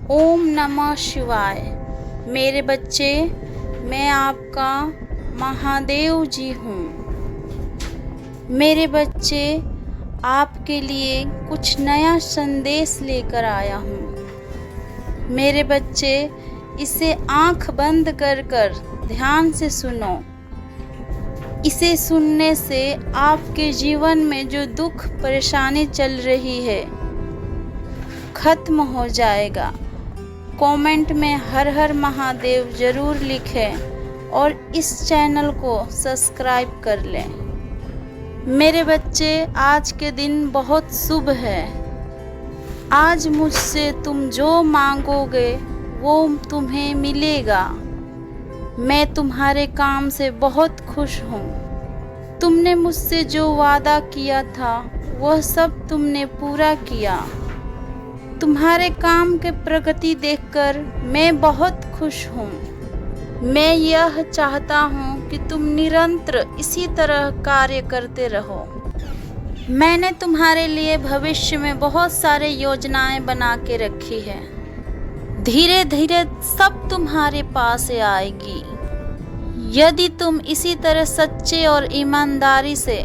ओम नमः शिवाय। मेरे बच्चे, मैं आपका महादेव जी हूँ। मेरे बच्चे, आपके लिए कुछ नया संदेश लेकर आया हूँ। मेरे बच्चे, इसे आँख बंद कर ध्यान से सुनो। इसे सुनने से आपके जीवन में जो दुख परेशानी चल रही है खत्म हो जाएगा। कमेंट में हर हर महादेव ज़रूर लिखें और इस चैनल को सब्सक्राइब कर लें। मेरे बच्चे, आज के दिन बहुत शुभ है। आज मुझसे तुम जो मांगोगे वो तुम्हें मिलेगा। मैं तुम्हारे काम से बहुत खुश हूँ। तुमने मुझसे जो वादा किया था वह सब तुमने पूरा किया। तुम्हारे काम के प्रगति देखकर मैं बहुत खुश हूँ। मैं यह चाहता हूँ कि तुम निरंतर इसी तरह कार्य करते रहो। मैंने तुम्हारे लिए भविष्य में बहुत सारे योजनाएं बना के रखी है। धीरे धीरे सब तुम्हारे पास आएगी। यदि तुम इसी तरह सच्चे और ईमानदारी से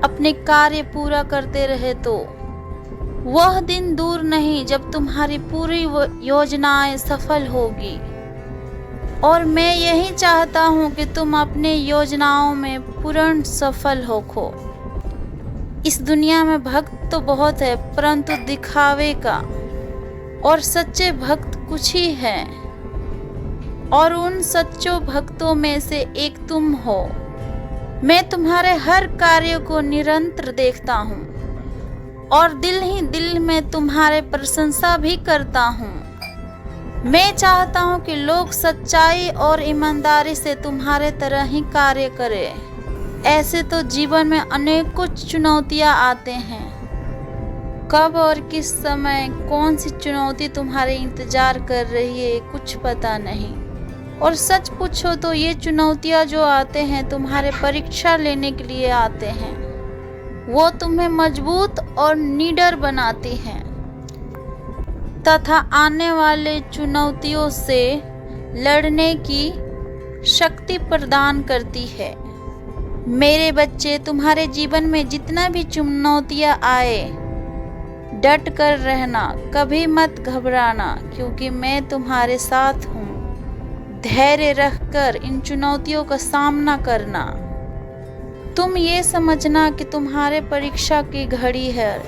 अपने कार्य पूरा करते रहे तो वह दिन दूर नहीं जब तुम्हारी पूरी योजनाएं सफल होगी। और मैं यही चाहता हूँ कि तुम अपने योजनाओं में पूर्ण सफल हो। इस दुनिया में भक्त तो बहुत है, परंतु दिखावे का और सच्चे भक्त कुछ ही हैं। और उन सच्चों भक्तों में से एक तुम हो। मैं तुम्हारे हर कार्य को निरंतर देखता हूँ और दिल ही दिल में तुम्हारे प्रशंसा भी करता हूँ। मैं चाहता हूँ कि लोग सच्चाई और ईमानदारी से तुम्हारे तरह ही कार्य करें। ऐसे तो जीवन में अनेक कुछ चुनौतियाँ आते हैं। कब और किस समय कौन सी चुनौती तुम्हारे इंतजार कर रही है कुछ पता नहीं। और सच पूछो तो ये चुनौतियाँ जो आते हैं तुम्हारे परीक्षा लेने के लिए आते हैं। वो तुम्हें मजबूत और निडर बनाती हैं तथा आने वाले चुनौतियों से लड़ने की शक्ति प्रदान करती है। मेरे बच्चे, तुम्हारे जीवन में जितना भी चुनौतियाँ आए डट कर रहना, कभी मत घबराना, क्योंकि मैं तुम्हारे साथ हूँ। धैर्य रखकर इन चुनौतियों का सामना करना। तुम ये समझना कि तुम्हारे परीक्षा की घड़ी है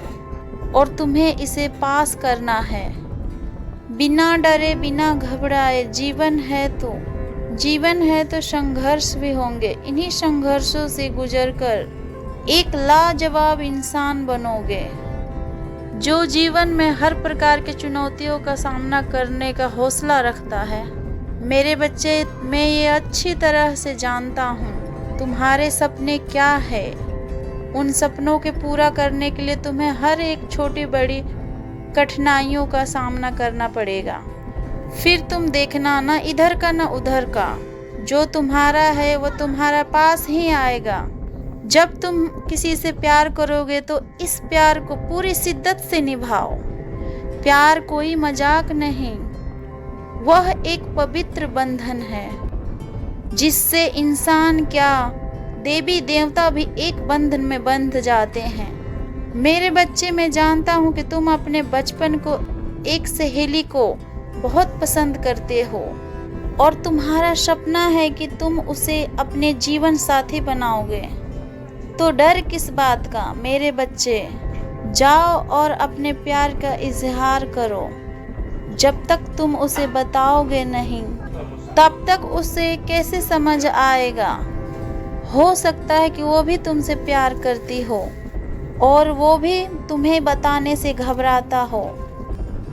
और तुम्हें इसे पास करना है। बिना डरे बिना घबराए जीवन है तो संघर्ष भी होंगे। इन्हीं संघर्षों से गुजरकर एक लाजवाब इंसान बनोगे जो जीवन में हर प्रकार की चुनौतियों का सामना करने का हौसला रखता है। मेरे बच्चे, मैं ये अच्छी तरह से जानता हूँ तुम्हारे सपने क्या है। उन सपनों के पूरा करने के लिए तुम्हें हर एक छोटी बड़ी कठिनाइयों का सामना करना पड़ेगा। फिर तुम देखना, ना इधर का ना उधर का, जो तुम्हारा है वो तुम्हारा पास ही आएगा। जब तुम किसी से प्यार करोगे तो इस प्यार को पूरी शिद्दत से निभाओ। प्यार कोई मजाक नहीं, वह एक पवित्र बंधन है जिससे इंसान क्या देवी देवता भी एक बंधन में बंध जाते हैं। मेरे बच्चे, मैं जानता हूँ कि तुम अपने बचपन को एक सहेली को बहुत पसंद करते हो और तुम्हारा सपना है कि तुम उसे अपने जीवन साथी बनाओगे। तो डर किस बात का मेरे बच्चे, जाओ और अपने प्यार का इजहार करो। जब तक तुम उसे बताओगे नहीं तब तक उसे कैसे समझ आएगा। हो सकता है कि वो भी तुमसे प्यार करती हो और वो भी तुम्हें बताने से घबराता हो।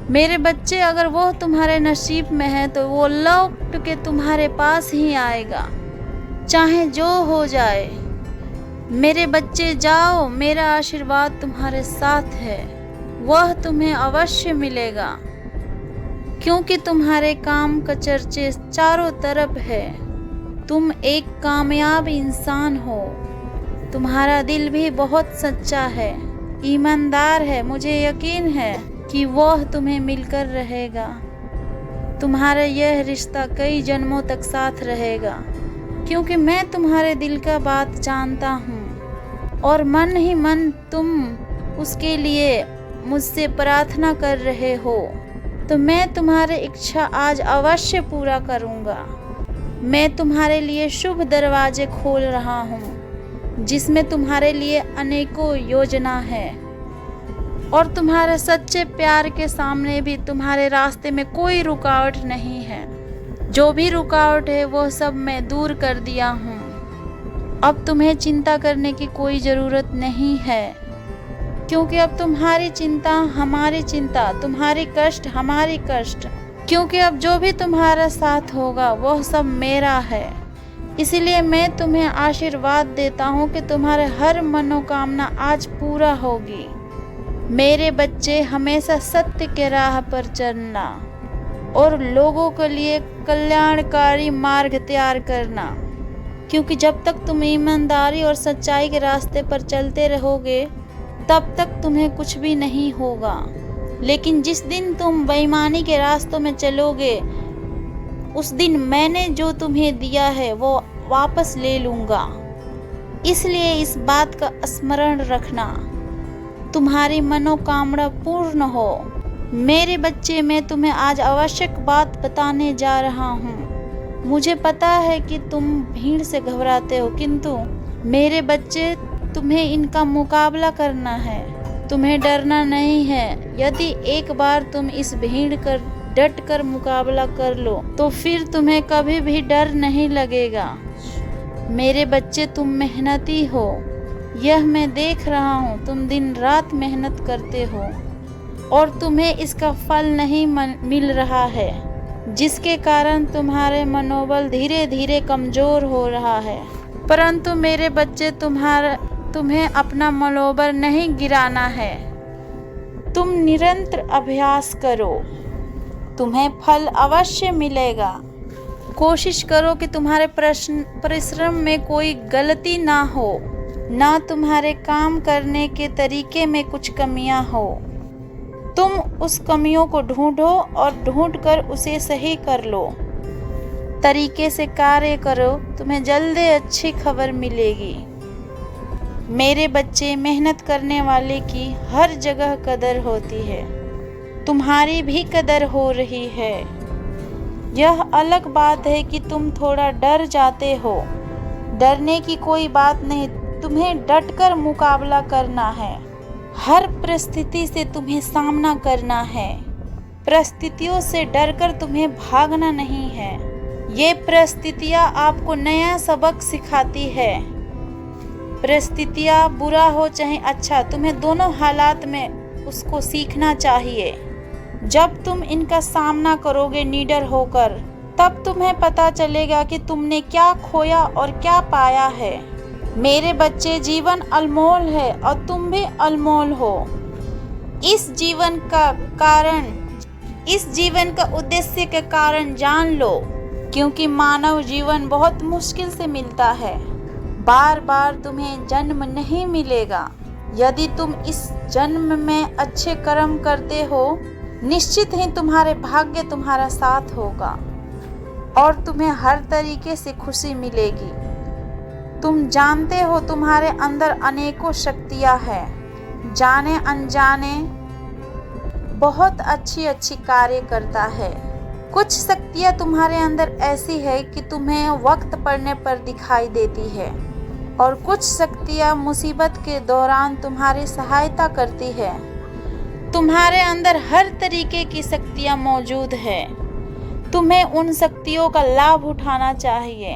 मेरे बच्चे, अगर वो तुम्हारे नसीब में है तो वो लौट के तुम्हारे पास ही आएगा, चाहे जो हो जाए। मेरे बच्चे, जाओ, मेरा आशीर्वाद तुम्हारे साथ है। वह तुम्हें अवश्य मिलेगा, क्योंकि तुम्हारे काम का चर्चे चारों तरफ है। तुम एक कामयाब इंसान हो। तुम्हारा दिल भी बहुत सच्चा है, ईमानदार है। मुझे यकीन है कि वह तुम्हें मिलकर रहेगा। तुम्हारा यह रिश्ता कई जन्मों तक साथ रहेगा, क्योंकि मैं तुम्हारे दिल का बात जानता हूँ और मन ही मन तुम उसके लिए मुझसे प्रार्थना कर रहे हो। तो मैं तुम्हारी इच्छा आज अवश्य पूरा करूँगा। मैं तुम्हारे लिए शुभ दरवाजे खोल रहा हूँ, जिसमें तुम्हारे लिए अनेकों योजना है, और तुम्हारे सच्चे प्यार के सामने भी तुम्हारे रास्ते में कोई रुकावट नहीं है। जो भी रुकावट है वो सब मैं दूर कर दिया हूँ। अब तुम्हें चिंता करने की कोई ज़रूरत नहीं है, क्योंकि अब तुम्हारी चिंता हमारी चिंता, तुम्हारी कष्ट हमारी कष्ट, क्योंकि अब जो भी तुम्हारा साथ होगा वह सब मेरा है। इसलिए मैं तुम्हें आशीर्वाद देता हूँ कि तुम्हारे हर मनोकामना आज पूरा होगी। मेरे बच्चे, हमेशा सत्य के राह पर चलना और लोगों के लिए कल्याणकारी मार्ग तैयार करना, क्योंकि जब तक तुम ईमानदारी और सच्चाई के रास्ते पर चलते रहोगे तब तक तुम्हें कुछ भी नहीं होगा। लेकिन जिस दिन तुम बेईमानी के रास्तों में चलोगे, उस दिन मैंने जो तुम्हें दिया है वो वापस ले लूँगा। इसलिए इस बात का स्मरण रखना, तुम्हारी मनोकामना पूर्ण हो। मेरे बच्चे, मैं तुम्हें आज आवश्यक बात बताने जा रहा हूँ। मुझे पता है कि तुम भीड़ से घबराते हो, किंतु मेरे बच्चे, तुम्हें इनका मुकाबला करना है, तुम्हें डरना नहीं है। यदि एक बार तुम इस भीड़ का डट कर मुकाबला कर लो तो फिर तुम्हें कभी भी डर नहीं लगेगा। मेरे बच्चे, तुम मेहनती हो, यह मैं देख रहा हूँ। तुम दिन रात मेहनत करते हो और तुम्हें इसका फल नहीं मिल रहा है, जिसके कारण तुम्हारे मनोबल धीरे धीरे कमज़ोर हो रहा है। परंतु मेरे बच्चे, तुम्हें अपना मनोबल नहीं गिराना है। तुम निरंतर अभ्यास करो, तुम्हें फल अवश्य मिलेगा। कोशिश करो कि तुम्हारे परिश्रम में कोई गलती ना हो, ना तुम्हारे काम करने के तरीके में कुछ कमियां हो। तुम उस कमियों को ढूंढो और ढूंढकर उसे सही कर लो। तरीके से कार्य करो, तुम्हें जल्दी अच्छी खबर मिलेगी। मेरे बच्चे, मेहनत करने वाले की हर जगह कदर होती है। तुम्हारी भी कदर हो रही है। यह अलग बात है कि तुम थोड़ा डर जाते हो। डरने की कोई बात नहीं, तुम्हें डटकर मुकाबला करना है। हर परिस्थिति से तुम्हें सामना करना है। परिस्थितियों से डरकर तुम्हें भागना नहीं है। ये परिस्थितियाँ आपको नया सबक सिखाती है। परिस्थितियाँ बुरा हो चाहे अच्छा, तुम्हें दोनों हालात में उसको सीखना चाहिए। जब तुम इनका सामना करोगे निडर होकर, तब तुम्हें पता चलेगा कि तुमने क्या खोया और क्या पाया है। मेरे बच्चे, जीवन अनमोल है और तुम भी अनमोल हो। इस जीवन का उद्देश्य के कारण जान लो, क्योंकि मानव जीवन बहुत मुश्किल से मिलता है। बार बार तुम्हें जन्म नहीं मिलेगा। यदि तुम इस जन्म में अच्छे कर्म करते हो, निश्चित ही तुम्हारे भाग्य तुम्हारा साथ होगा और तुम्हें हर तरीके से खुशी मिलेगी। तुम जानते हो तुम्हारे अंदर अनेकों शक्तियाँ हैं, जाने अनजाने बहुत अच्छी अच्छी कार्य करता है। कुछ शक्तियाँ तुम्हारे अंदर ऐसी है कि तुम्हें वक्त पड़ने पर दिखाई देती है, और कुछ शक्तियाँ मुसीबत के दौरान तुम्हारी सहायता करती है। तुम्हारे अंदर हर तरीके की शक्तियाँ मौजूद है। तुम्हें उन शक्तियों का लाभ उठाना चाहिए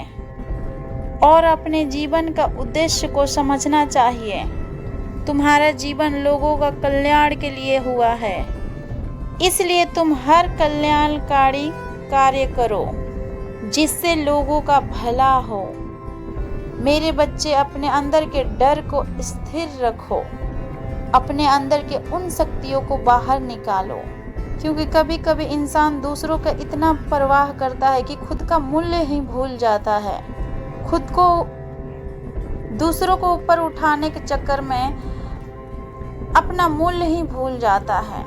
और अपने जीवन का उद्देश्य को समझना चाहिए। तुम्हारा जीवन लोगों का कल्याण के लिए हुआ है, इसलिए तुम हर कल्याणकारी कार्य करो जिससे लोगों का भला हो। मेरे बच्चे, अपने अंदर के डर को स्थिर रखो, अपने अंदर के उन शक्तियों को बाहर निकालो, क्योंकि कभी कभी इंसान दूसरों का इतना परवाह करता है कि खुद का मूल्य ही भूल जाता है। खुद को दूसरों को ऊपर उठाने के चक्कर में अपना मूल्य ही भूल जाता है।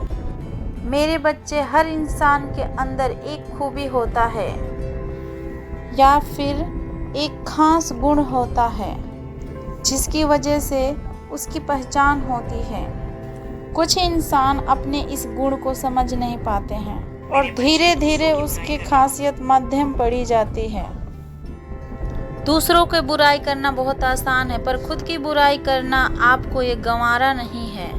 मेरे बच्चे, हर इंसान के अंदर एक खूबी होता है या फिर एक खास गुण होता है जिसकी वजह से उसकी पहचान होती है। कुछ इंसान अपने इस गुण को समझ नहीं पाते हैं और धीरे धीरे उसकी खासियत मध्यम पड़ी जाती है। दूसरों की बुराई करना बहुत आसान है, पर खुद की बुराई करना आपको ये गंवारा नहीं है।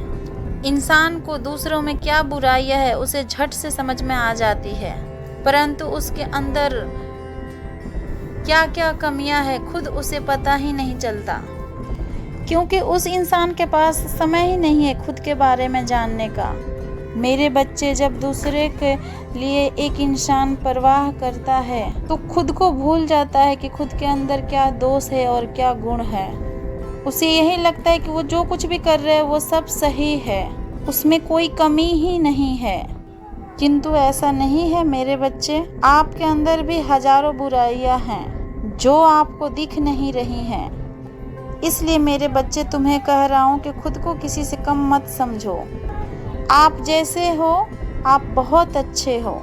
इंसान को दूसरों में क्या बुराइयां है उसे झट से समझ में आ जाती है, परंतु उसके अंदर क्या क्या कमियां हैं खुद उसे पता ही नहीं चलता, क्योंकि उस इंसान के पास समय ही नहीं है खुद के बारे में जानने का। मेरे बच्चे, जब दूसरे के लिए एक इंसान परवाह करता है तो खुद को भूल जाता है कि खुद के अंदर क्या दोष है और क्या गुण है। उसे यही लगता है कि वो जो कुछ भी कर रहे हैं वो सब सही है, उसमें कोई कमी ही नहीं है। किंतु ऐसा नहीं है मेरे बच्चे, आपके अंदर भी हजारों बुराइयां हैं जो आपको दिख नहीं रही हैं। इसलिए मेरे बच्चे, तुम्हें कह रहा हूँ कि खुद को किसी से कम मत समझो। आप जैसे हो आप बहुत अच्छे हो।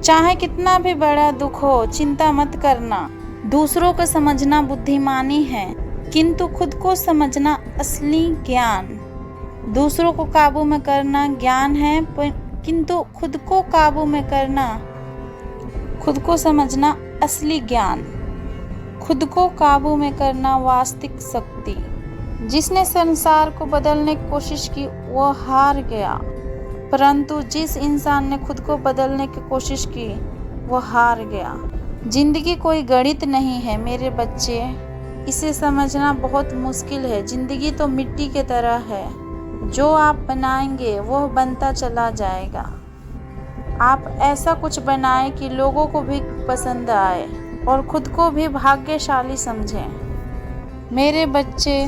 चाहे कितना भी बड़ा दुख हो, चिंता मत करना। दूसरों को समझना बुद्धिमानी है, किंतु खुद को समझना असली ज्ञान। दूसरों को काबू में करना ज्ञान है, किंतु खुद को काबू में करना, खुद को समझना असली ज्ञान। खुद को काबू में करना वास्तविक शक्ति। जिसने संसार को बदलने की कोशिश की वो हार गया, परंतु जिस इंसान ने खुद को बदलने की कोशिश की वो हार गया। जिंदगी कोई गणित नहीं है मेरे बच्चे, इसे समझना बहुत मुश्किल है। जिंदगी तो मिट्टी की तरह है, जो आप बनाएंगे वो बनता चला जाएगा। आप ऐसा कुछ बनाएं कि लोगों को भी पसंद आए और खुद को भी भाग्यशाली समझें। मेरे बच्चे,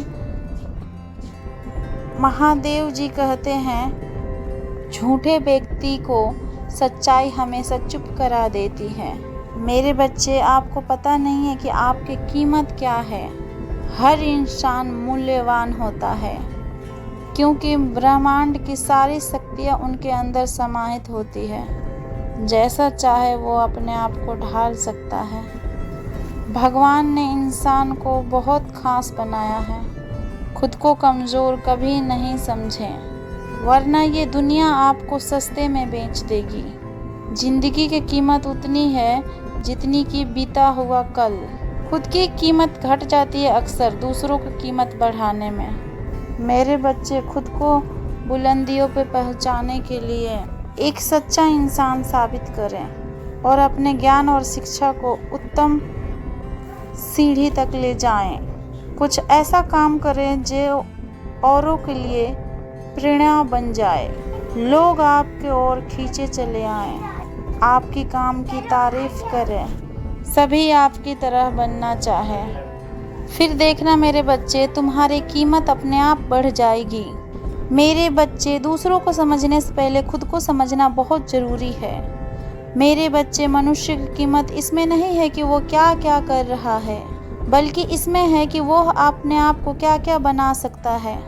महादेव जी कहते हैं, झूठे व्यक्ति को सच्चाई हमेशा चुप करा देती है। मेरे बच्चे, आपको पता नहीं है कि आपकी कीमत क्या है। हर इंसान मूल्यवान होता है, क्योंकि ब्रह्मांड की सारी शक्तियाँ उनके अंदर समाहित होती है। जैसा चाहे वो अपने आप को ढाल सकता है। भगवान ने इंसान को बहुत खास बनाया है। खुद को कमज़ोर कभी नहीं समझें, वरना ये दुनिया आपको सस्ते में बेच देगी। जिंदगी की कीमत उतनी है जितनी की बीता हुआ कल। खुद की कीमत घट जाती है अक्सर दूसरों की कीमत बढ़ाने में। मेरे बच्चे, खुद को बुलंदियों पे पहुंचाने के लिए एक सच्चा इंसान साबित करें और अपने ज्ञान और शिक्षा को उत्तम सीढ़ी तक ले जाएं। कुछ ऐसा काम करें जो औरों के लिए प्रेरणा बन जाए। लोग आपके ओर खींचे चले आएं, आपकी काम की तारीफ करें, सभी आपकी तरह बनना चाहें। फिर देखना मेरे बच्चे, तुम्हारी कीमत अपने आप बढ़ जाएगी। मेरे बच्चे, दूसरों को समझने से पहले खुद को समझना बहुत ज़रूरी है। मेरे बच्चे, मनुष्य की कीमत इसमें नहीं है कि वो क्या क्या कर रहा है, बल्कि इसमें है कि वो अपने आप को क्या क्या बना सकता है।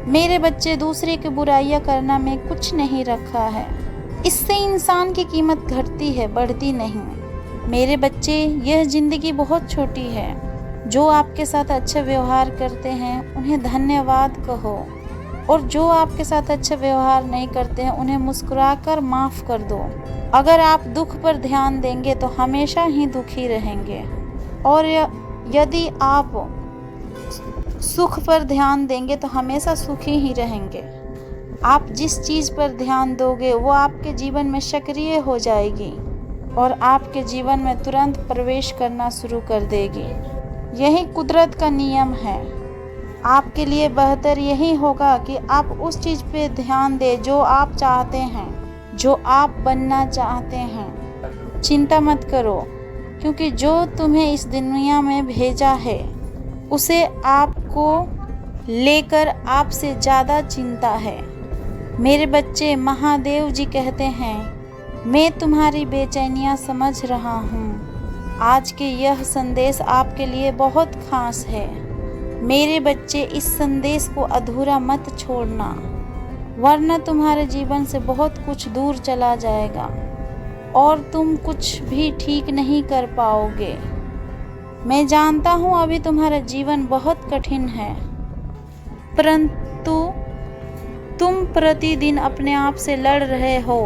मेरे बच्चे, दूसरे की बुराइयां करना में कुछ नहीं रखा है। इससे इंसान की कीमत घटती है, बढ़ती नहीं। मेरे बच्चे, यह ज़िंदगी बहुत छोटी है। जो आपके साथ अच्छा व्यवहार करते हैं उन्हें धन्यवाद कहो, और जो आपके साथ अच्छा व्यवहार नहीं करते हैं उन्हें मुस्कुराकर माफ़ कर दो। अगर आप दुख पर ध्यान देंगे तो हमेशा ही दुखी रहेंगे, और यदि आप सुख पर ध्यान देंगे तो हमेशा सुखी ही रहेंगे। आप जिस चीज़ पर ध्यान दोगे वो आपके जीवन में सक्रिय हो जाएगी और आपके जीवन में तुरंत प्रवेश करना शुरू कर देगी। यही कुदरत का नियम है। आपके लिए बेहतर यही होगा कि आप उस चीज़ पे ध्यान दें जो आप चाहते हैं, जो आप बनना चाहते हैं। चिंता मत करो, क्योंकि जो तुम्हें इस दुनिया में भेजा है उसे आपको लेकर आपसे ज़्यादा चिंता है। मेरे बच्चे, महादेव जी कहते हैं, मैं तुम्हारी बेचैनियाँ समझ रहा हूँ। आज के यह संदेश आपके लिए बहुत खास है। मेरे बच्चे, इस संदेश को अधूरा मत छोड़ना। वरना तुम्हारे जीवन से बहुत कुछ दूर चला जाएगा और तुम कुछ भी ठीक नहीं कर पाओगे। मैं जानता हूँ अभी तुम्हारा जीवन बहुत कठिन है, परंतु तुम प्रतिदिन अपने आप से लड़ रहे हो।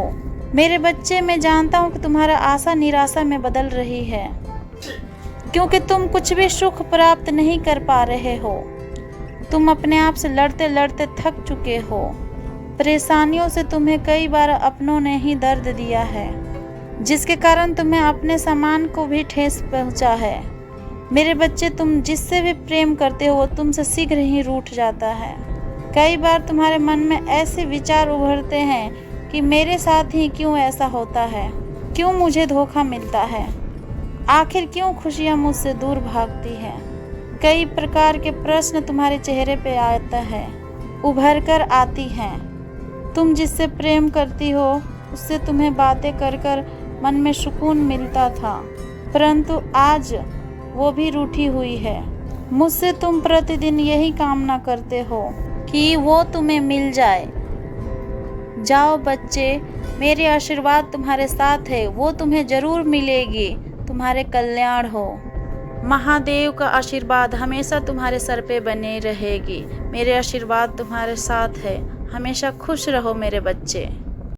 मेरे बच्चे, मैं जानता हूँ कि तुम्हारा आशा निराशा में बदल रही है, क्योंकि तुम कुछ भी सुख प्राप्त नहीं कर पा रहे हो। तुम अपने आप से लड़ते लड़ते थक चुके हो। परेशानियों से तुम्हें कई बार अपनों ने ही दर्द दिया है, जिसके कारण तुम्हें अपने सामान को भी ठेस पहुंचा है। मेरे बच्चे, तुम जिससे भी प्रेम करते हो वो तुमसे शीघ्र ही रूठ जाता है। कई बार तुम्हारे मन में ऐसे विचार उभरते हैं कि मेरे साथ ही क्यों ऐसा होता है, क्यों मुझे धोखा मिलता है, आखिर क्यों खुशियाँ मुझसे दूर भागती हैं। कई प्रकार के प्रश्न तुम्हारे चेहरे पे आता है, उभर कर आती हैं। तुम जिससे प्रेम करती हो उससे तुम्हें बातें कर कर मन में सुकून मिलता था, परंतु आज वो भी रूठी हुई है। मुझसे तुम प्रतिदिन यही कामना करते हो कि वो तुम्हें मिल जाए। जाओ बच्चे, मेरे आशीर्वाद तुम्हारे साथ है, वो तुम्हें जरूर मिलेगी। तुम्हारे कल्याण हो। महादेव का आशीर्वाद हमेशा तुम्हारे सर पे बने रहेगी। मेरे आशीर्वाद तुम्हारे साथ है। हमेशा खुश रहो मेरे बच्चे।